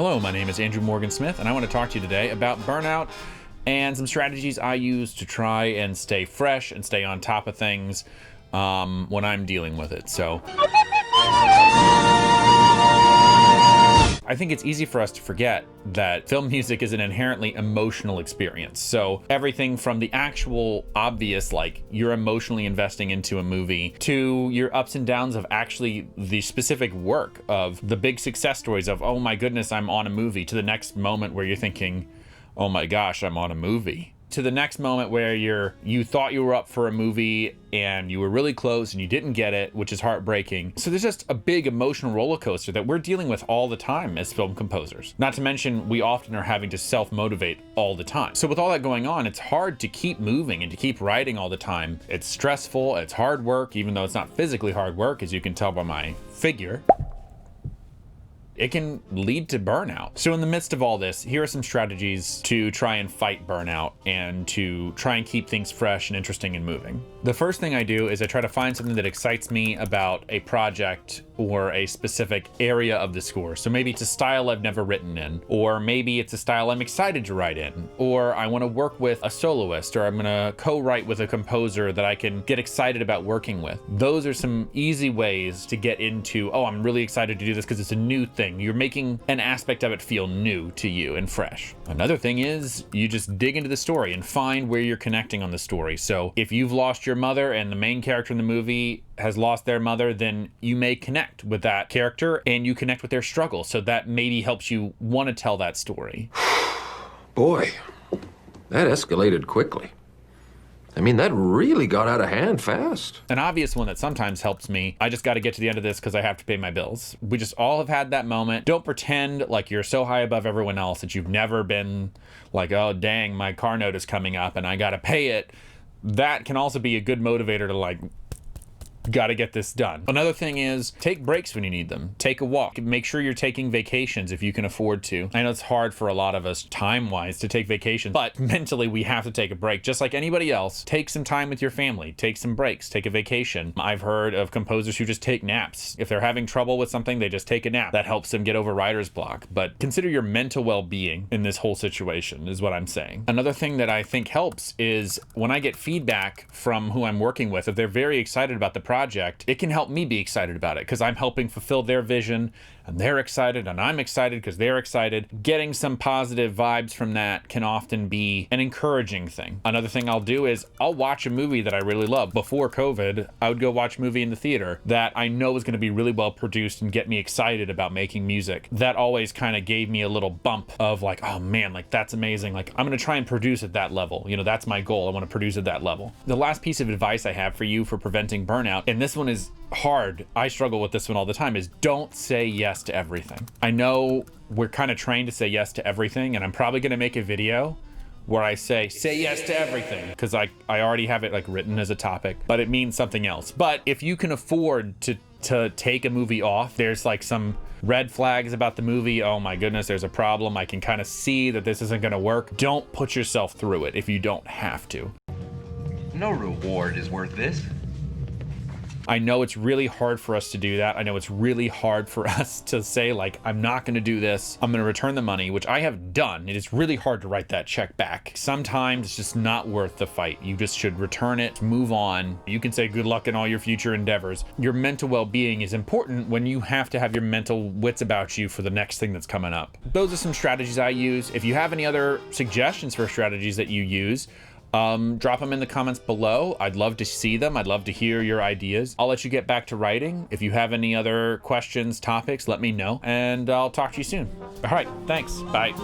Hello, my name is Andrew Morgan Smith, and I want to talk to you today about burnout and some strategies I use to try and stay fresh and stay on top of things when I'm dealing with it. So I think it's easy for us to forget that film music is an inherently emotional experience. So everything from the actual obvious, like you're emotionally investing into a movie, to your ups and downs of actually the specific work of the big success stories of, oh my goodness, I'm on a movie, to the next moment where you're thinking, oh my gosh, I'm on a movie. To the next moment where you thought you were up for a movie and you were really close and you didn't get it, which is heartbreaking. So there's just a big emotional roller coaster that we're dealing with all the time as film composers. Not to mention, we often are having to self-motivate all the time. So with all that going on, it's hard to keep moving and to keep writing all the time. It's stressful, it's hard work, even though it's not physically hard work, as you can tell by my figure. It can lead to burnout. So in the midst of all this, here are some strategies to try and fight burnout and to try and keep things fresh and interesting and moving. The first thing I do is I try to find something that excites me about a project or a specific area of the score. So maybe it's a style I've never written in, or maybe it's a style I'm excited to write in, or I want to work with a soloist, or I'm gonna co-write with a composer that I can get excited about working with. Those are some easy ways to get into, oh, I'm really excited to do this because it's a new thing. You're making an aspect of it feel new to you and fresh. Another thing is you just dig into the story and find where you're connecting on the story. So if you've lost your mother and the main character in the movie has lost their mother, then you may connect with that character and you connect with their struggle. So that maybe helps you want to tell that story. Boy, that escalated quickly. I mean, that really got out of hand fast. An obvious one that sometimes helps me, I just got to get to the end of this because I have to pay my bills. We just all have had that moment. Don't pretend like you're so high above everyone else that you've never been like, oh, dang, my car note is coming up and I got to pay it. That can also be a good motivator to like, gotta get this done. Another thing is take breaks when you need them. Take a walk. Make sure you're taking vacations if you can afford to. I know it's hard for a lot of us time-wise to take vacations, but mentally we have to take a break. Just like anybody else, take some time with your family. Take some breaks. Take a vacation. I've heard of composers who just take naps. If they're having trouble with something, they just take a nap. That helps them get over writer's block. But consider your mental well-being in this whole situation is what I'm saying. Another thing that I think helps is when I get feedback from who I'm working with, if they're very excited about the project, it can help me be excited about it because I'm helping fulfill their vision and they're excited and I'm excited because they're excited. Getting some positive vibes from that can often be an encouraging thing. Another thing I'll do is I'll watch a movie that I really love. Before COVID, I would go watch a movie in the theater that I know is going to be really well produced and get me excited about making music. That always kind of gave me a little bump of like, oh man, like that's amazing. Like I'm going to try and produce at that level. You know, that's my goal. I want to produce at that level. The last piece of advice I have for you for preventing burnout, and this one is hard, I struggle with this one all the time, is don't say yes to everything. I know we're kind of trained to say yes to everything, and I'm probably going to make a video where I say yes to everything because I already have it like written as a topic, but it means something else. But if you can afford to take a movie off, there's like some red flags about the movie, oh my goodness, there's a problem, I can kind of see that this isn't going to work, don't put yourself through it if you don't have to. No reward is worth this. I know it's really hard for us to do that. I know it's really hard for us to say like, I'm not going to do this. I'm going to return the money, which I have done. It is really hard to write that check back. Sometimes it's just not worth the fight. You just should return it, move on. You can say good luck in all your future endeavors. Your mental well-being is important when you have to have your mental wits about you for the next thing that's coming up. Those are some strategies I use. If you have any other suggestions for strategies that you use, drop them in the comments below. I'd love to see them. I'd love to hear your ideas. I'll let you get back to writing. If you have any other questions, topics, let me know, and I'll talk to you soon. All right, thanks. Bye.